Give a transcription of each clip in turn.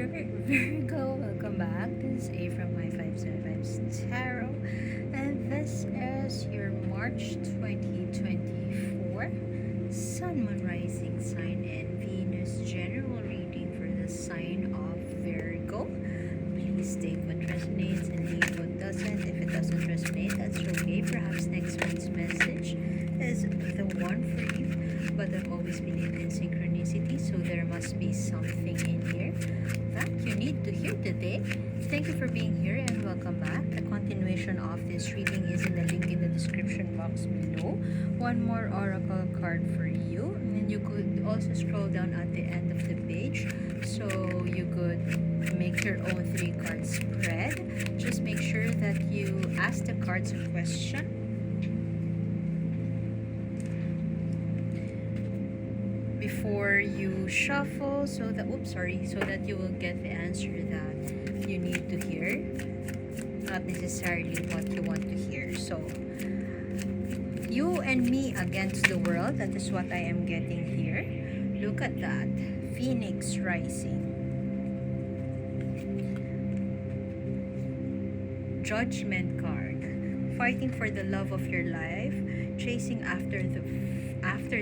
Virgo, welcome back. This is A from my 575 Tarot, and this is your March 2024 Sun, Moon, Rising sign and Venus general reading for the sign of Virgo. Please take what resonates and leave what doesn't. If it doesn't resonate, that's okay. Perhaps next month's message is the one for you. But I've always believed in synchronicity, so there must be something in here that you need to hear today. Thank you for being here and welcome back. The continuation of this reading is in the link in the description box below. One more oracle card for you, and you could also scroll down at the end of the page so you could make your own 3-card spread. Just make sure that you ask the cards a question before you shuffle, so that you will get the answer that you need to hear, not necessarily what you want to hear. So you and me against the world, that is what I am getting here. Look at that, Phoenix rising, Judgment card, fighting for the love of your life, chasing after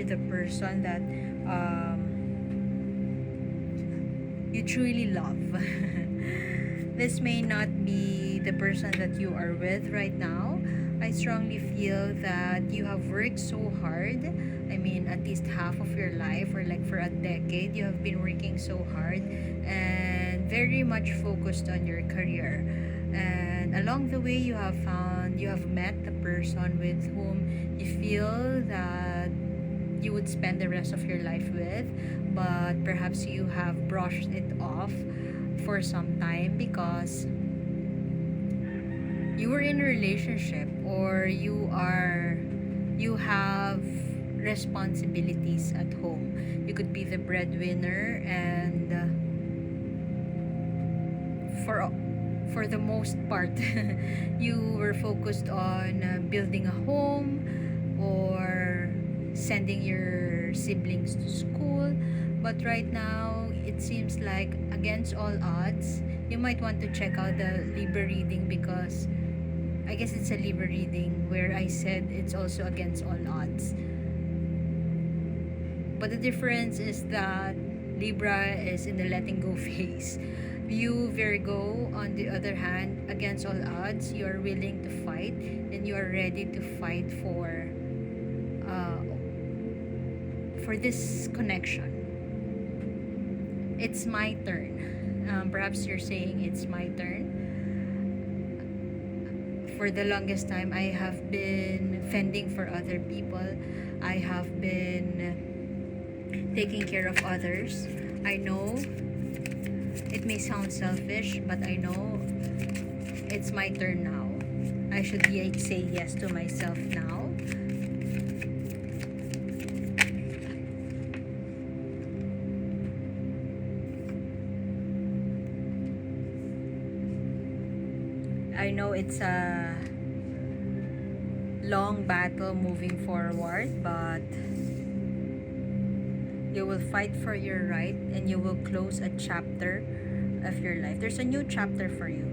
the person that you truly love. This may not be the person that you are with right now. I strongly feel that you have worked so hard. I mean, at least half of your life, or like for a decade, you have been working so hard and very much focused on your career. And along the way, you have met the person with whom you feel that you would spend the rest of your life with, but perhaps you have brushed it off for some time because you were in a relationship, or you have responsibilities at home. You could be the breadwinner, and for the most part you were focused on building a home or sending your siblings to school. But right now, it seems like against all odds, you might want to check out the Libra reading, because I guess it's a Libra reading where I said it's also against all odds. But the difference is that Libra is in the letting go phase. You, Virgo, on the other hand, against all odds, you are willing to fight, and you are ready to fight for this connection. It's my turn. Perhaps you're saying it's my turn. For the longest time, I have been fending for other people. I have been taking care of others. I know it may sound selfish, but I know it's my turn now. I should say yes to myself now. I know it's a long battle moving forward, but you will fight for your right, and you will close a chapter of your life. There's a new chapter for you.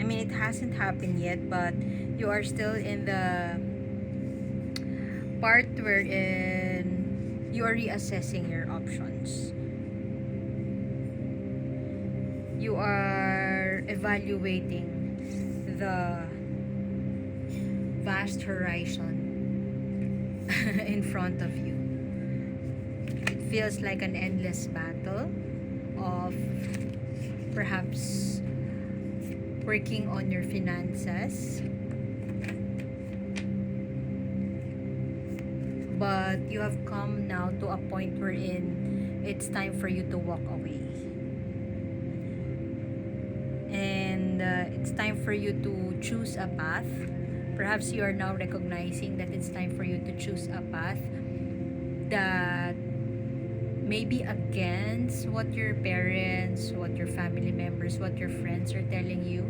I mean, it hasn't happened yet, but you are still in the part wherein you are reassessing your options. You are evaluating the vast horizon in front of you. It feels like an endless battle of perhaps working on your finances, but you have come now to a point wherein it's time for you to walk away. And it's time for you to choose a path. Perhaps you are now recognizing that it's time for you to choose a path that may be against what your parents, what your family members, what your friends are telling you,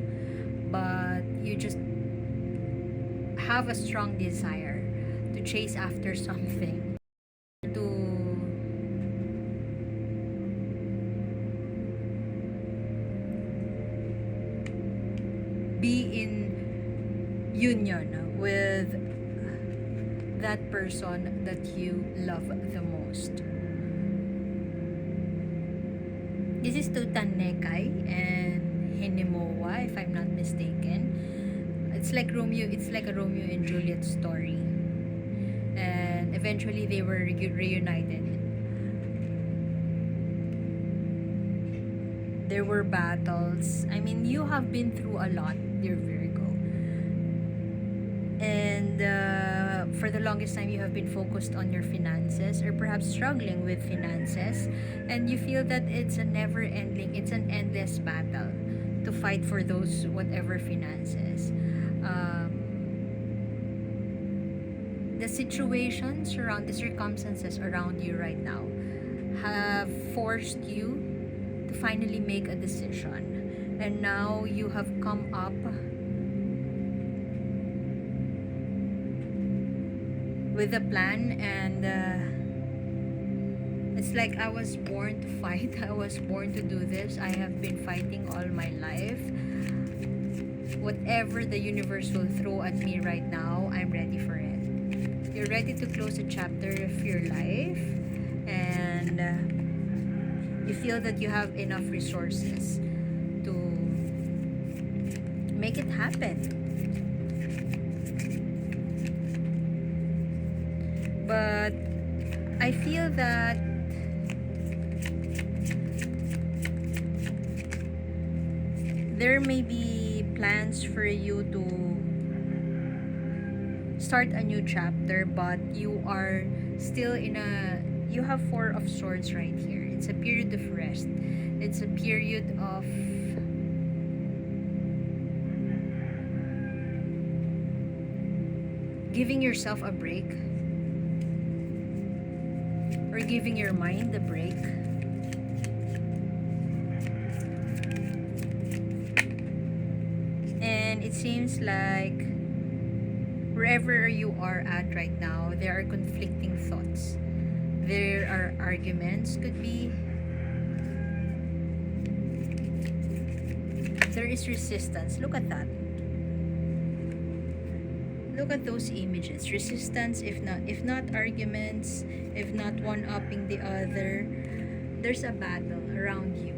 but you just have a strong desire to chase after something, to be in union with that person that you love the most. This is Tutanekay and Hinemoa, if I'm not mistaken. It's like a Romeo and Juliet story. And eventually they were reunited. There were battles. I mean, you have been through a lot, dear Virgo. And for the longest time, you have been focused on your finances, or perhaps struggling with finances, and you feel that it's an endless battle to fight for those whatever finances. The the circumstances around you right now have forced you to finally make a decision, and now you have come up with a plan, and it's like I was born to fight. I was born to do this. I have been fighting all my life. Whatever the universe will throw at me right now, I'm ready for it. You're ready to close a chapter of your life, and you feel that you have enough resources to make it happen. But I feel that there may be plans for you to start a new chapter, but you are still you have Four of Swords right here. It's a period of rest. It's a period of giving yourself a break, or giving your mind a break. And it seems like wherever you are at right now, there are conflicting thoughts. There are arguments, could be. There is resistance. Look at that. Look at those images. Resistance, if not arguments, if not one-upping the other. There's a battle around you.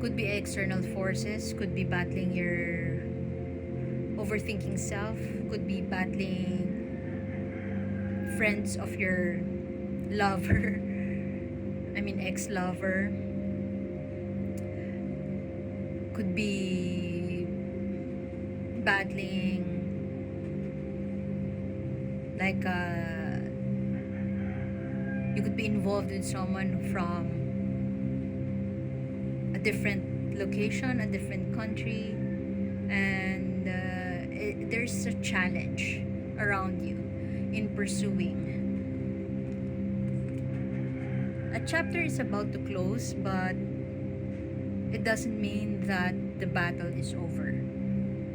Could be external forces, could be battling your overthinking self, could be battling friends of your lover, I mean ex-lover, could be battling like you could be involved with someone from a different location, a different country, and there's a challenge around you in pursuing. A chapter is about to close, but it doesn't mean that the battle is over.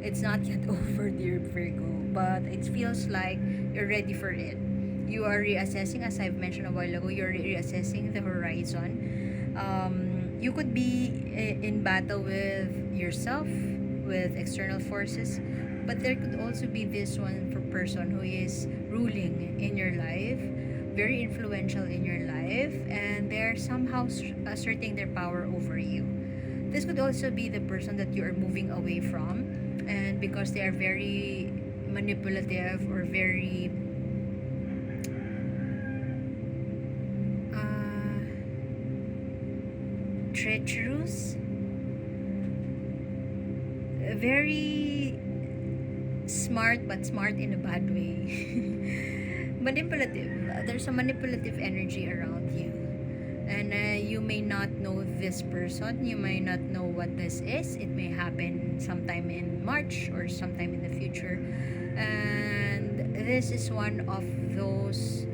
It's not yet over, dear Virgo, but it feels like you're ready for it. You are reassessing, as I've mentioned a while ago, you're reassessing the horizon. You could be in battle with yourself, with external forces, but there could also be this one person who is ruling in your life, very influential in your life, and they're somehow asserting their power over you. This could also be the person that you are moving away from, and because they are very manipulative or very treacherous, very smart, but smart in a bad way. Manipulative. There's a manipulative energy around you, and you may not know this person, you may not know what this is. It may happen sometime in March or sometime in the future, and this is one of those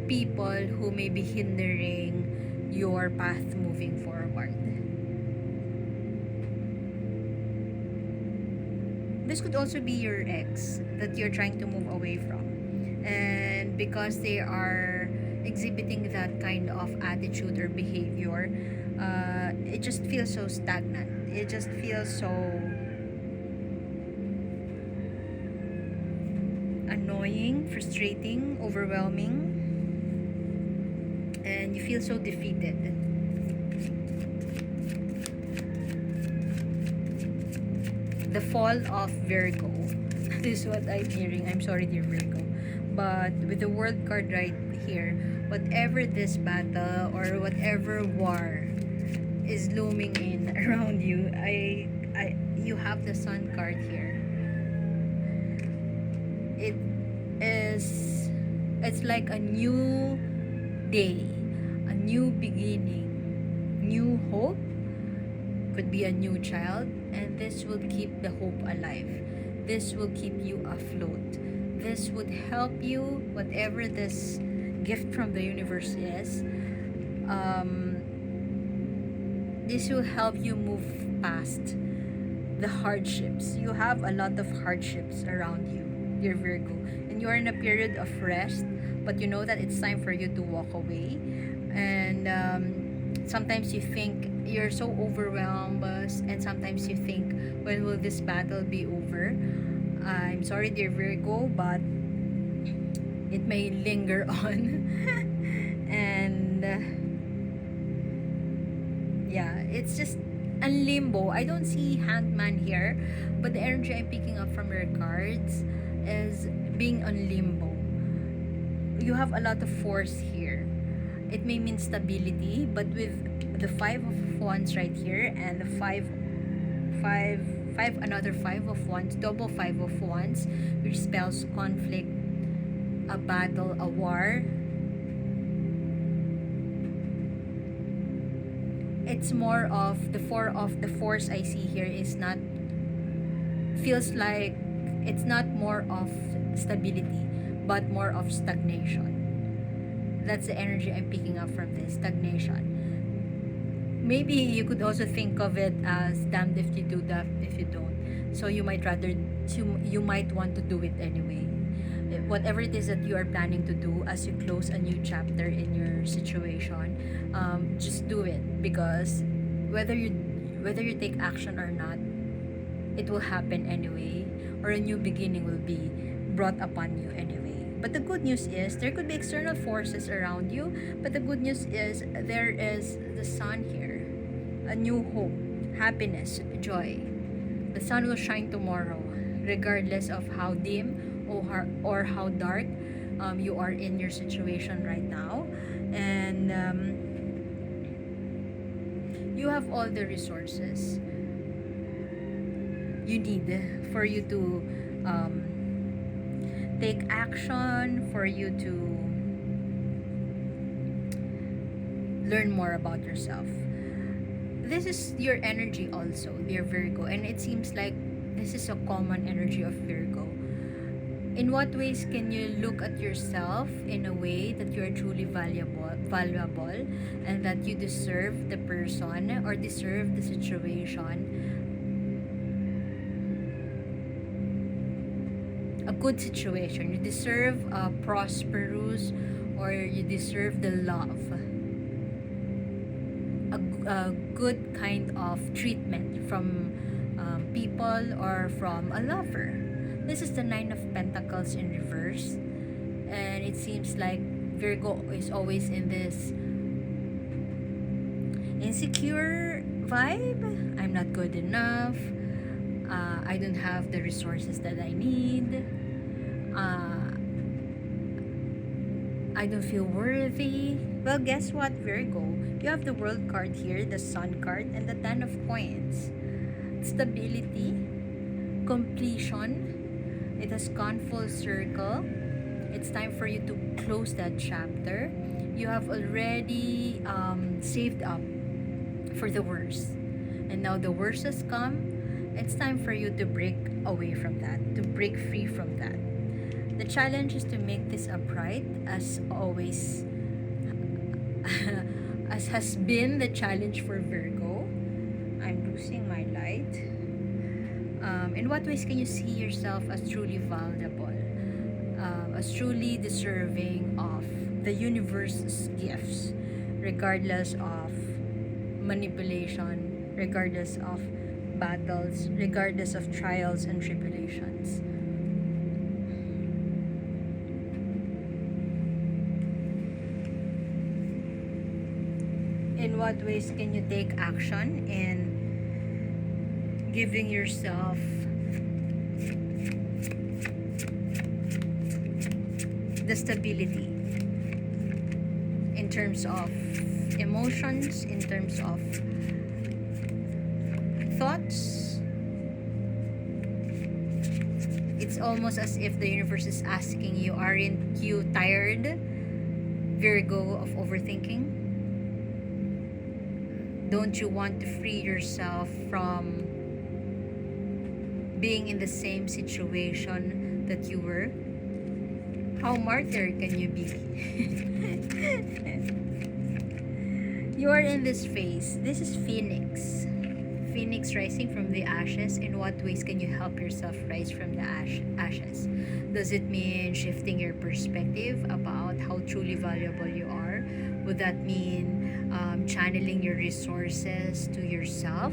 people who may be hindering your path moving forward. This could also be your ex that you're trying to move away from, and because they are exhibiting that kind of attitude or behavior, it just feels so stagnant. It just feels so annoying, frustrating, overwhelming, and you feel so defeated. The fall of Virgo. This is what I'm hearing. I'm sorry, dear Virgo. But with the world card right here, whatever this battle or whatever war is looming in around you, you have the Sun card here. It's like a new day, a new beginning, new hope. Could be a new child, and this will keep the hope alive. This will keep you afloat. This would help you, whatever this gift from the universe is. This will help you move past the hardships. You have a lot of hardships around you, dear Virgo, and you are in a period of rest, but you know that it's time for you to walk away. And sometimes you think you're so overwhelmed, and sometimes you think, when will this battle be over? I'm sorry, dear Virgo, but it may linger on. And yeah, it's just a limbo. I don't see hangman here, but the energy I'm picking up from your cards is being on limbo. You have a lot of force here. It may mean stability, but with the 5 of Wands right here and the another 5 of Wands, double 5 of Wands, which spells conflict, a battle, a war. It's more of the 4 of the force I see here is not, feels like it's not more of stability, but more of stagnation. That's the energy I'm picking up from this, stagnation. Maybe you could also think of it as damned if you do, that if you don't. So you might want to do it anyway. Whatever it is that you are planning to do as you close a new chapter in your situation, just do it, because whether you take action or not, it will happen anyway, or a new beginning will be brought upon you anyway. But the good news is there could be external forces around you, but the good news is there is the sun here, a new hope, happiness, joy. The sun will shine tomorrow, regardless of how dim or how dark you are in your situation right now. And you have all the resources you need for you to take action, for you to learn more about yourself. This is your energy also, dear Virgo, and it seems like this is a common energy of Virgo. In what ways can you look at yourself in a way that you are truly valuable, and that you deserve the person or deserve the situation, a good situation. You deserve a prosperous, or you deserve the love, a good kind of treatment from people or from a lover. This is the 9 of Pentacles in reverse, and it seems like Virgo is always in this insecure vibe. I'm not good enough. I don't have the resources that I need. I don't feel worthy. Well, guess what, Virgo? You have the World card here, the Sun card, and the 10 of Coins. Stability, completion. It has gone full circle. It's time for you to close that chapter. You have already saved up for the worst, and now the worst has come. It's time for you to break away from that, to break free from that. The challenge is to make this upright, as always, as has been the challenge for Virgo. I'm losing my light. In what ways can you see yourself as truly valuable, as truly deserving of the universe's gifts, regardless of manipulation, regardless of battles, regardless of trials and tribulations. In what ways can you take action in giving yourself the stability in terms of emotions, in terms of thoughts? It's almost as if the universe is asking you, aren't you tired, Virgo, of overthinking? Don't you want to free yourself from being in the same situation that you were? How martyr can you be? You are in this phase. This is Phoenix. Phoenix rising from the ashes. In what ways can you help yourself rise from the ashes? Does it mean shifting your perspective about how truly valuable you are? Would that mean channeling your resources to yourself?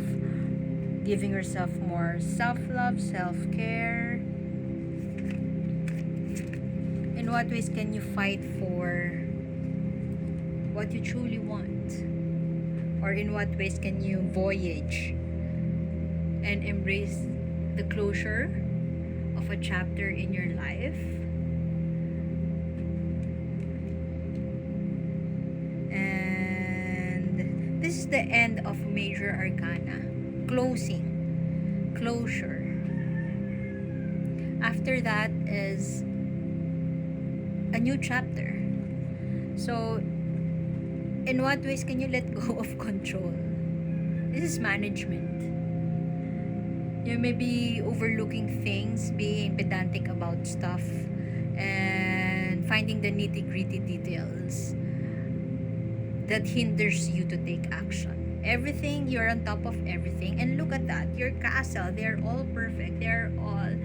Giving yourself more self-love, self-care? In what ways can you fight for what you truly want? Or in what ways can you voyage and embrace the closure of a chapter in your life? And this is the end of major arcana. Closing, closure. After that is a new chapter. So, in what ways can you let go of control? This is management. You may be overlooking things, being pedantic about stuff, and finding the nitty-gritty details that hinders you to take action. Everything, you're on top of everything. And look at that, your castle, they're all perfect. They're all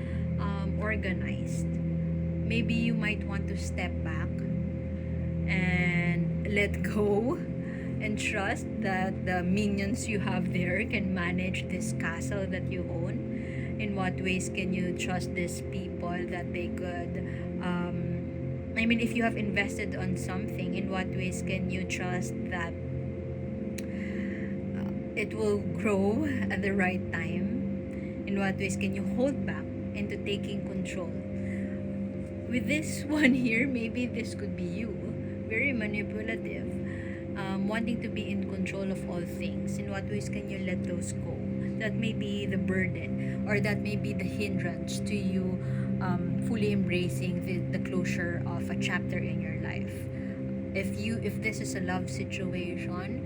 organized. Maybe you might want to step back and let go and trust that the minions you have there can manage this castle that you own. In what ways can you trust these people that they could if you have invested on something, in what ways can you trust that it will grow at the right time? In what ways can you hold back into taking control? With this one here, maybe this could be you, very manipulative, wanting to be in control of all things. In what ways can you let those go? That may be the burden, or that may be the hindrance to you fully embracing the closure of a chapter in your life. If this is a love situation,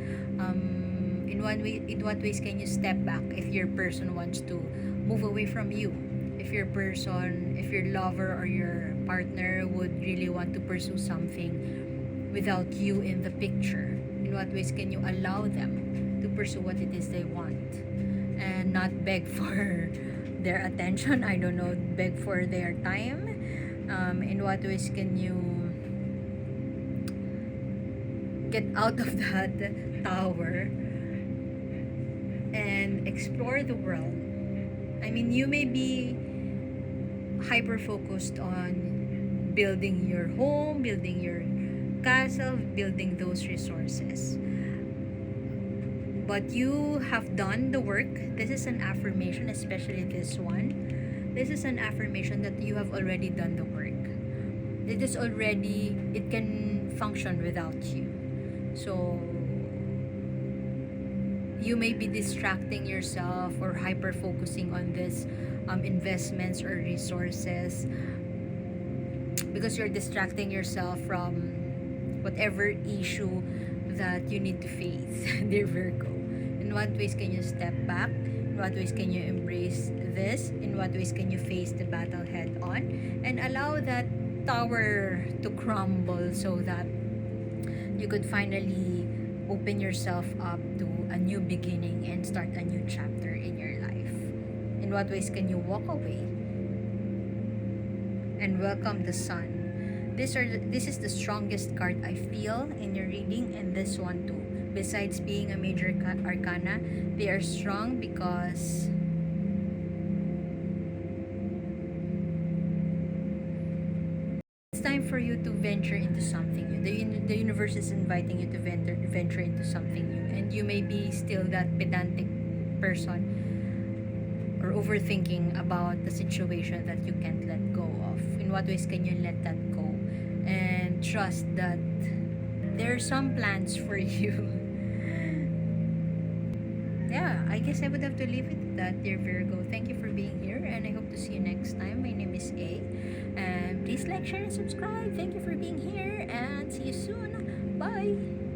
in what ways can you step back if your person wants to move away from you? If your lover or your partner would really want to pursue something without you in the picture, in what ways can you allow them to pursue what it is they want and not beg for their attention? I don't know, beg for their time. In what ways can you get out of that tower and explore the world? You may be hyper focused on building your home, building your castle, building those resources, but you have done the work. This is an affirmation, especially this one. This is an affirmation that you have already done the work. It can function without you. So you may be distracting yourself or hyper focusing on this investments or resources because you're distracting yourself from whatever issue that you need to face, dear Virgo. In what ways can you step back? In what ways can you embrace this? In what ways can you face the battle head on and allow that tower to crumble so that you could finally open yourself up to a new beginning and start a new chapter in your life? In what ways can you walk away and welcome the sun This is the strongest card I feel in your reading, and this one too. Besides being a major arcana, they are strong because it's time for you to venture into something new. The universe is inviting you to venture into something new, and you may be still that pedantic person or overthinking about the situation that you can't let go of. In what ways can you let that go and trust that there are some plans for you? Yeah, I guess I would have to leave it at that, dear Virgo. Thank you for being here, and I hope to see you next time. My name is A, and please like, share, and subscribe. Thank you for being here, and see you soon. Bye.